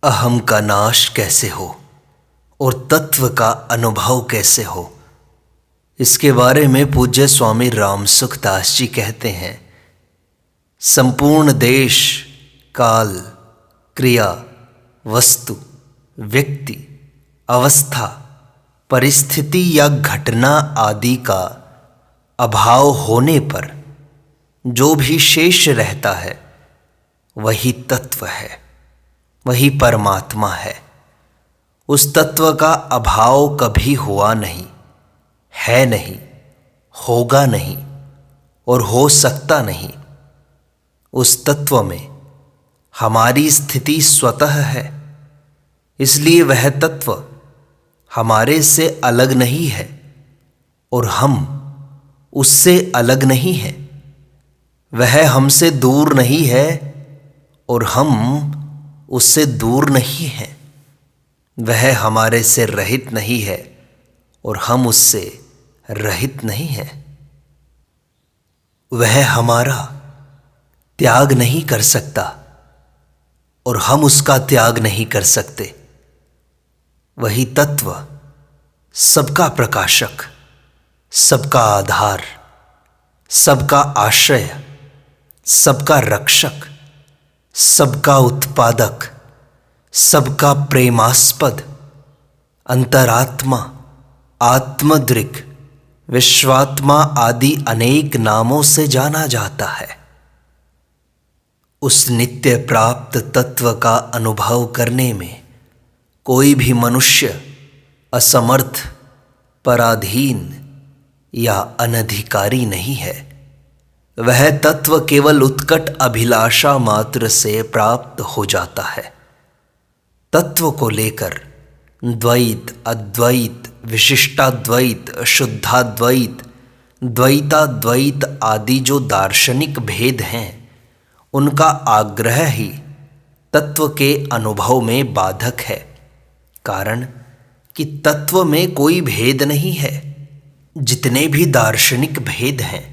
अहम का नाश कैसे हो और तत्व का अनुभव कैसे हो, इसके बारे में पूज्य स्वामी रामसुखदास जी कहते हैं। संपूर्ण देश, काल, क्रिया, वस्तु, व्यक्ति, अवस्था, परिस्थिति या घटना आदि का अभाव होने पर जो भी शेष रहता है वही तत्व है, वही परमात्मा है। उस तत्व का अभाव कभी हुआ नहीं, है नहीं, होगा नहीं और हो सकता नहीं। उस तत्व में हमारी स्थिति स्वतः है, इसलिए वह तत्व हमारे से अलग नहीं है और हम उससे अलग नहीं हैं। वह हमसे दूर नहीं है और हम उससे दूर नहीं हैं। वह हमारे से रहित नहीं है और हम उससे रहित नहीं हैं। वह हमारा त्याग नहीं कर सकता और हम उसका त्याग नहीं कर सकते। वही तत्व सबका प्रकाशक, सबका आधार, सबका आश्रय, सबका रक्षक, सबका उत्पादक, सबका प्रेमास्पद, अंतरात्मा, आत्मदृक्, विश्वात्मा आदि अनेक नामों से जाना जाता है। उस नित्य प्राप्त तत्व का अनुभव करने में कोई भी मनुष्य असमर्थ, पराधीन या अनधिकारी नहीं है। वह तत्व केवल उत्कट अभिलाषा मात्र से प्राप्त हो जाता है। तत्व को लेकर द्वैत, अद्वैत, विशिष्टाद्वैत, शुद्धाद्वैत, द्वैताद्वैत आदि जो दार्शनिक भेद हैं, उनका आग्रह ही तत्व के अनुभव में बाधक है। कारण कि तत्व में कोई भेद नहीं है। जितने भी दार्शनिक भेद हैं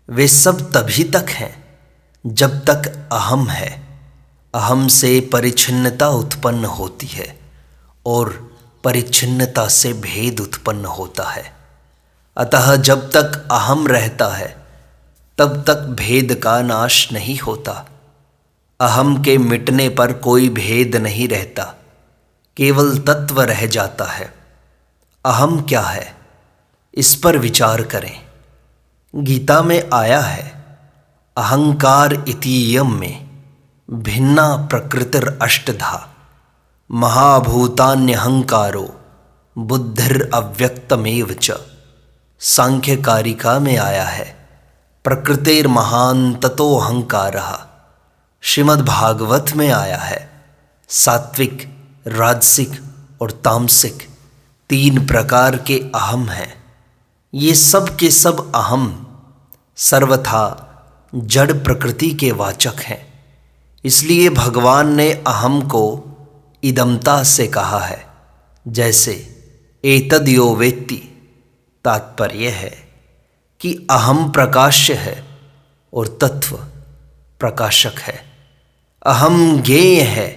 वे सब तभी तक हैं जब तक अहम है। अहम से परिच्छिन्नता उत्पन्न होती है और परिच्छिन्नता से भेद उत्पन्न होता है। अतः जब तक अहम रहता है तब तक भेद का नाश नहीं होता। अहम के मिटने पर कोई भेद नहीं रहता, केवल तत्व रह जाता है। अहम क्या है, इस पर विचार करें। गीता में आया है, अहंकार इतीयम में भिन्ना प्रकृतिर अष्टधा महाभूतान्यहंकारो बुद्धिर अव्यक्तमेव च। सांख्य कारिका में आया है, प्रकृतिर महान ततो अहंकारः। श्रीमद् भागवत में आया है, सात्विक, राजसिक और तामसिक 3 प्रकार के अहम हैं। ये सब के सब अहम सर्वथा जड़ प्रकृति के वाचक हैं। इसलिए भगवान ने अहम को इदमता से कहा है। जैसे एतद् यो वेत्ति, तात्पर्य है कि अहम प्रकाश्य है और तत्व प्रकाशक है। अहम ज्ञेय है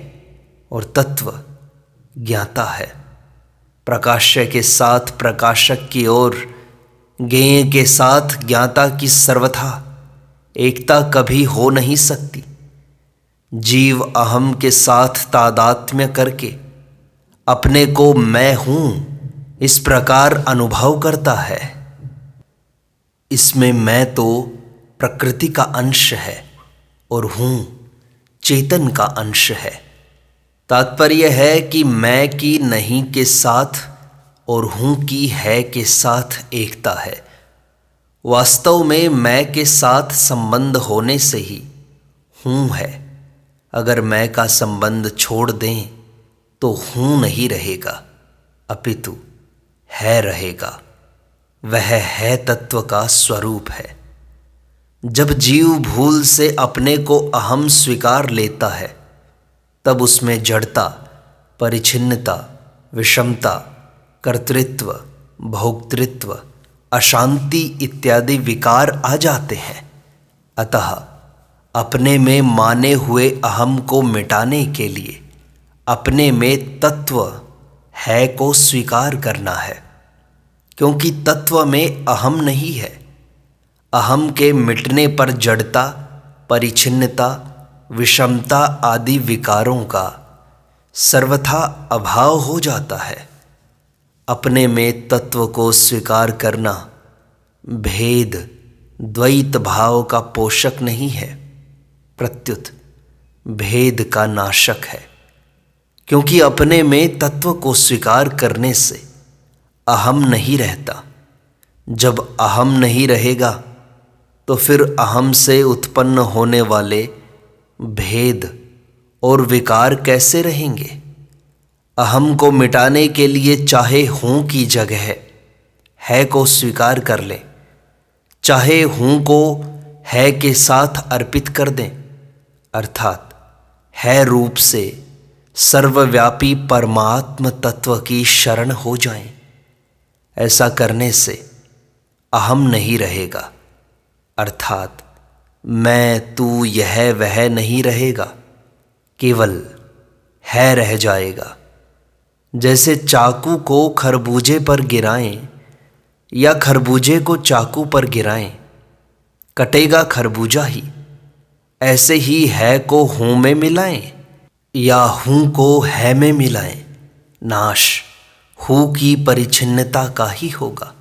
और तत्व ज्ञाता है। प्रकाश्य के साथ प्रकाशक की ओर, ज्ञेय के साथ ज्ञाता की सर्वथा एकता कभी हो नहीं सकती। जीव अहम के साथ तादात्म्य करके अपने को मैं हूं इस प्रकार अनुभव करता है। इसमें मैं तो प्रकृति का अंश है और हूं चेतन का अंश है। तात्पर्य है कि मैं की नहीं के साथ और हूं की है के साथ एकता है। वास्तव में मैं के साथ संबंध होने से ही हूं है। अगर मैं का संबंध छोड़ दें तो हूं नहीं रहेगा, अपितु है रहेगा। वह है तत्व का स्वरूप है। जब जीव भूल से अपने को अहम स्वीकार लेता है तब उसमें जड़ता, परिच्छिन्नता, विषमता, कर्तृत्व, भोक्तृत्व, अशांति इत्यादि विकार आ जाते हैं। अतः अपने में माने हुए अहम को मिटाने के लिए अपने में तत्व है को स्वीकार करना है, क्योंकि तत्व में अहम नहीं है। अहम के मिटने पर जड़ता, परिच्छिन्नता, विषमता आदि विकारों का सर्वथा अभाव हो जाता है। अपने में तत्व को स्वीकार करना भेद द्वैत भाव का पोषक नहीं है, प्रत्युत भेद का नाशक है। क्योंकि अपने में तत्व को स्वीकार करने से अहम नहीं रहता। जब अहम नहीं रहेगा तो फिर अहम से उत्पन्न होने वाले भेद और विकार कैसे रहेंगे। अहम को मिटाने के लिए चाहे हूँ की जगह है को स्वीकार कर लें, चाहे हूँ को है के साथ अर्पित कर दें, अर्थात है रूप से सर्वव्यापी परमात्म तत्व की शरण हो जाएं। ऐसा करने से अहम नहीं रहेगा, अर्थात मैं तू यह वह नहीं रहेगा, केवल है रह जाएगा। जैसे चाकू को खरबूजे पर गिराएं या खरबूजे को चाकू पर गिराएं, कटेगा खरबूजा ही। ऐसे ही है को हूँ में मिलाएं या हूँ को है में मिलाएं, नाश हूँ की परिच्छिन्नता का ही होगा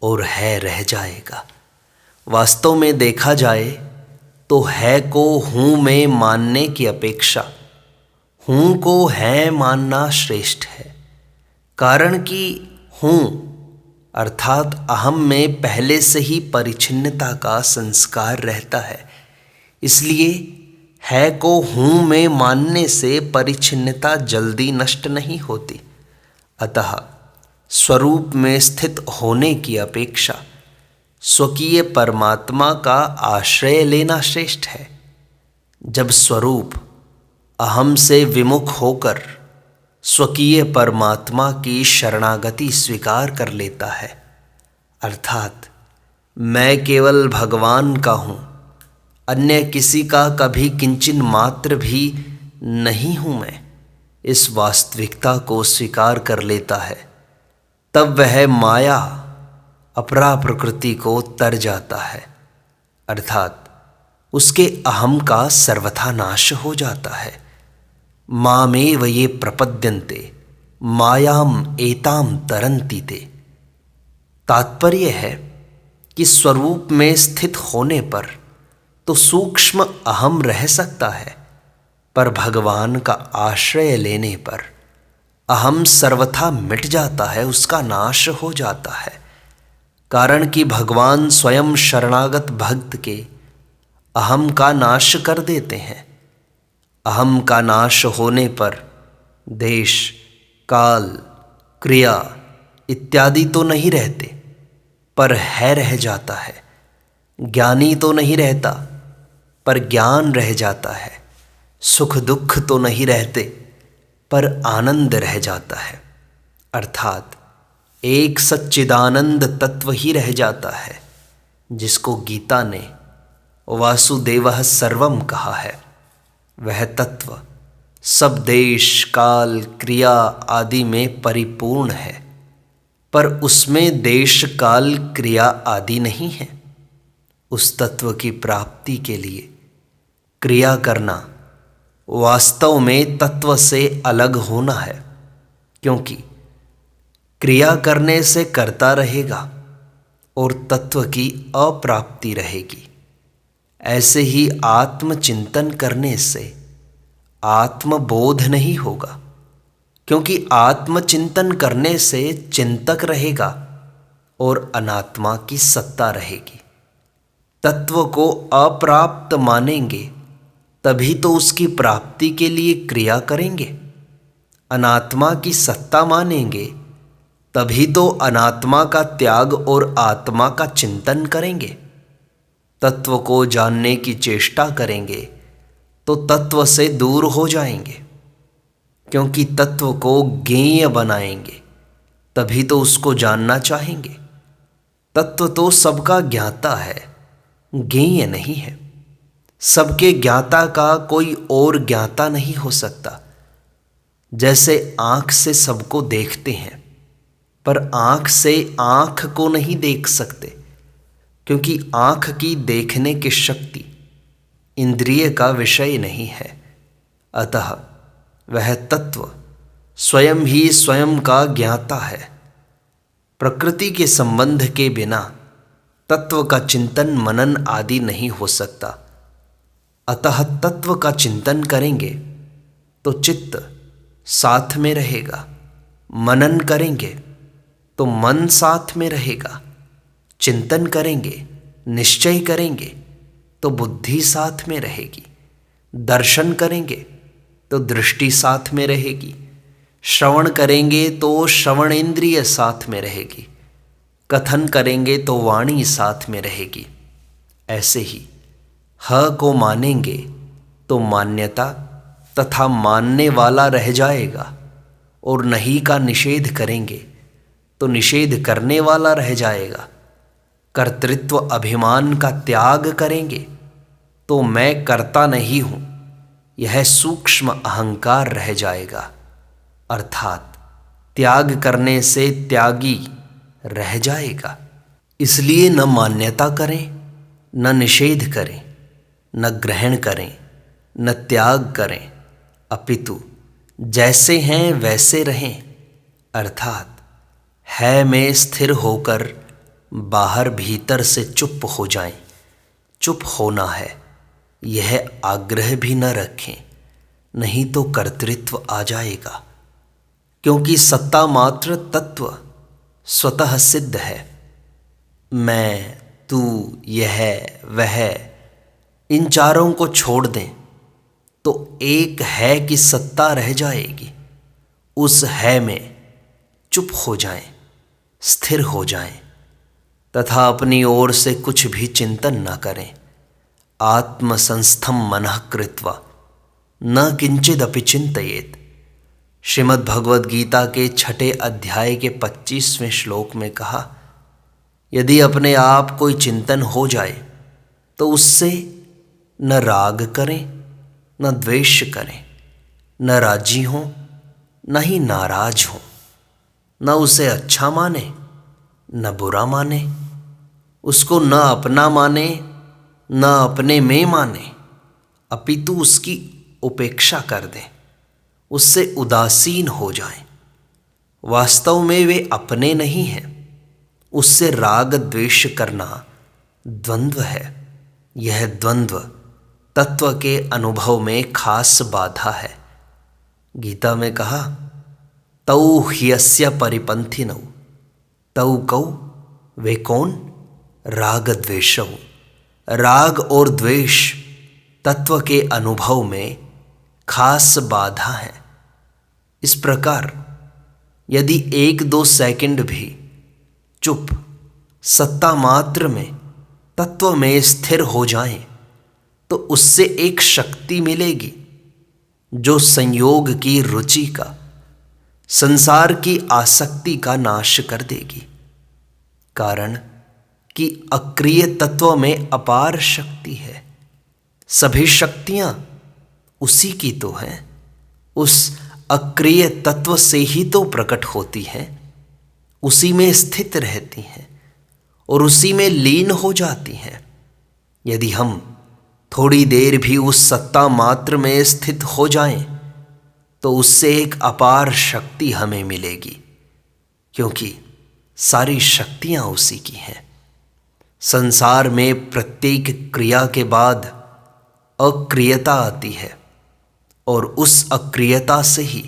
और है रह जाएगा। वास्तव में देखा जाए तो है को हूँ में मानने की अपेक्षा हूँ को है मानना श्रेष्ठ है। कारण कि हूँ अर्थात अहम में पहले से ही परिच्छिन्नता का संस्कार रहता है, इसलिए है को हूँ में मानने से परिच्छिन्नता जल्दी नष्ट नहीं होती। अतः स्वरूप में स्थित होने की अपेक्षा स्वकीय परमात्मा का आश्रय लेना श्रेष्ठ है। जब स्वरूप अहम से विमुख होकर स्वकीय परमात्मा की शरणागति स्वीकार कर लेता है, अर्थात मैं केवल भगवान का हूँ, अन्य किसी का कभी किंचिन मात्र भी नहीं हूँ मैं, इस वास्तविकता को स्वीकार कर लेता है, तब वह माया अपरा प्रकृति को तर जाता है, अर्थात उसके अहम का सर्वथा नाश हो जाता है। मामेव ये प्रपद्यन्ते मायाम एताम तरन्ति ते। तात्पर्य है कि स्वरूप में स्थित होने पर तो सूक्ष्म अहम रह सकता है, पर भगवान का आश्रय लेने पर अहम सर्वथा मिट जाता है, उसका नाश हो जाता है। कारण कि भगवान स्वयं शरणागत भक्त के अहम का नाश कर देते हैं। अहम का नाश होने पर देश, काल, क्रिया इत्यादि तो नहीं रहते, पर है रह जाता है। ज्ञानी तो नहीं रहता, पर ज्ञान रह जाता है। सुख दुख तो नहीं रहते, पर आनंद रह जाता है, अर्थात एक सच्चिदानंद तत्व ही रह जाता है, जिसको गीता ने वासुदेवः सर्वम कहा है। वह तत्व सब देश, काल, क्रिया आदि में परिपूर्ण है, पर उसमें देश, काल, क्रिया आदि नहीं है। उस तत्व की प्राप्ति के लिए क्रिया करना वास्तव में तत्व से अलग होना है, क्योंकि क्रिया करने से करता रहेगा और तत्व की अप्राप्ति रहेगी। ऐसे ही आत्मचिंतन करने से आत्मबोध नहीं होगा, क्योंकि आत्मचिंतन करने से चिंतक रहेगा और अनात्मा की सत्ता रहेगी। तत्व को अप्राप्त मानेंगे तभी तो उसकी प्राप्ति के लिए क्रिया करेंगे। अनात्मा की सत्ता मानेंगे तभी तो अनात्मा का त्याग और आत्मा का चिंतन करेंगे। तत्व को जानने की चेष्टा करेंगे तो तत्व से दूर हो जाएंगे, क्योंकि तत्व को ज्ञेय बनाएंगे तभी तो उसको जानना चाहेंगे। तत्व तो सबका ज्ञाता है, ज्ञेय नहीं है। सबके ज्ञाता का कोई और ज्ञाता नहीं हो सकता। जैसे आँख से सबको देखते हैं, पर आँख से आँख को नहीं देख सकते, क्योंकि आँख की देखने की शक्ति इंद्रिय का विषय नहीं है। अतः वह तत्व स्वयं ही स्वयं का ज्ञाता है। प्रकृति के संबंध के बिना तत्व का चिंतन मनन आदि नहीं हो सकता। अतः तत्व का चिंतन करेंगे तो चित्त साथ में रहेगा, मनन करेंगे तो मन साथ में रहेगा, चिंतन करेंगे, निश्चय करेंगे तो बुद्धि साथ में रहेगी, दर्शन करेंगे तो दृष्टि साथ में रहेगी, श्रवण करेंगे तो श्रवण इंद्रिय साथ में रहेगी, कथन करेंगे तो वाणी साथ में रहेगी। ऐसे ही ह को मानेंगे तो मान्यता तथा मानने वाला रह जाएगा, और नहीं का निषेध करेंगे तो निषेध करने वाला रह जाएगा। कर्तृत्व अभिमान का त्याग करेंगे तो मैं करता नहीं हूँ, यह सूक्ष्म अहंकार रह जाएगा। अर्थात त्याग करने से त्यागी रह जाएगा। इसलिए न मान्यता करें, न निषेध करें, न ग्रहण करें, न त्याग करें, अपितु जैसे हैं वैसे रहें। अर्थात है में स्थिर होकर बाहर भीतर से चुप हो जाएं। चुप होना है, यह आग्रह भी न रखें, नहीं तो कर्तृत्व आ जाएगा। क्योंकि सत्ता मात्र तत्व स्वतः सिद्ध है। मैं, तू, यह, वह, इन चारों को छोड़ दें तो एक है की सत्ता रह जाएगी। उस है में चुप हो जाएं, स्थिर हो जाएं, तथा अपनी ओर से कुछ भी चिंतन न करें। आत्मसंस्थम मनः कृत्वा न किंचिदपि चिंतयेत्। श्रीमद् भगवद गीता के 6 अध्याय के 25वें श्लोक में कहा, यदि अपने आप कोई चिंतन हो जाए तो उससे न राग करें, न द्वेष करें, न राजी हों, न ही नाराज हों, न उसे अच्छा माने, न बुरा माने, उसको न अपना माने, न अपने में माने, अपितु उसकी उपेक्षा कर दें, उससे उदासीन हो जाएं। वास्तव में वे अपने नहीं हैं। उससे राग द्वेष करना द्वंद्व है। यह द्वंद्व तत्व के अनुभव में खास बाधा है। गीता में कहा, तौ ह्यस्य परिपंथिनौ तौ कौ वे कौन, राग द्वेषौ। राग और द्वेष तत्व के अनुभव में खास बाधा है। इस प्रकार यदि 1-2 सेकंड भी चुप सत्ता मात्र में तत्व में स्थिर हो जाएं तो उससे एक शक्ति मिलेगी जो संयोग की रुचि का, संसार की आसक्ति का नाश कर देगी। कारण कि अक्रिय तत्व में अपार शक्ति है। सभी शक्तियां उसी की तो हैं। उस अक्रिय तत्व से ही तो प्रकट होती हैं, उसी में स्थित रहती हैं और उसी में लीन हो जाती हैं। यदि हम थोड़ी देर भी उस सत्ता मात्र में स्थित हो जाएं, तो उससे एक अपार शक्ति हमें मिलेगी, क्योंकि सारी शक्तियां उसी की हैं। संसार में प्रत्येक क्रिया के बाद अक्रियता आती है, और उस अक्रियता से ही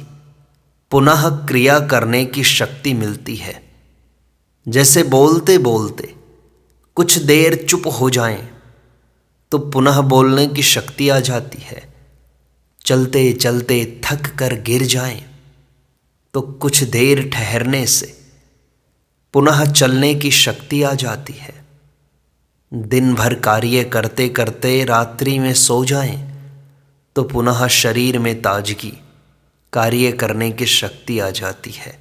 पुनः क्रिया करने की शक्ति मिलती है। जैसे बोलते बोलते कुछ देर चुप हो जाएं तो पुनः बोलने की शक्ति आ जाती है। चलते चलते थक कर गिर जाएं तो कुछ देर ठहरने से पुनः चलने की शक्ति आ जाती है। दिन भर कार्य करते करते रात्रि में सो जाएं तो पुनः शरीर में ताजगी, कार्य करने की शक्ति आ जाती है।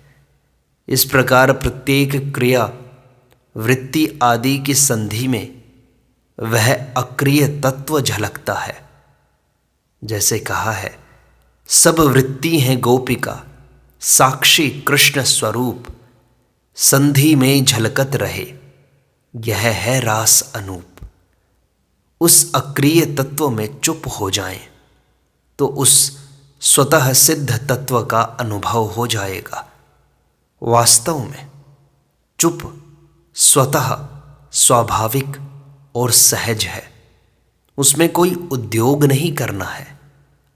इस प्रकार प्रत्येक क्रिया, वृत्ति आदि की संधि में वह अक्रिय तत्व झलकता है। जैसे कहा है, सब वृत्ति हैं गोपिका, साक्षी कृष्ण स्वरूप, संधि में झलकत रहे, यह है रास अनूप। उस अक्रिय तत्व में चुप हो जाएं तो उस स्वतः सिद्ध तत्व का अनुभव हो जाएगा। वास्तव में चुप स्वतः स्वाभाविक और सहज है। उसमें कोई उद्योग नहीं करना है,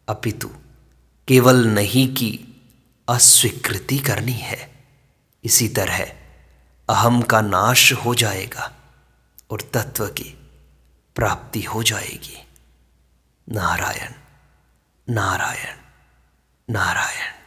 अपितु केवल नहीं की अस्वीकृति करनी है। इसी तरह अहम का नाश हो जाएगा और तत्व की प्राप्ति हो जाएगी। नारायण नारायण नारायण।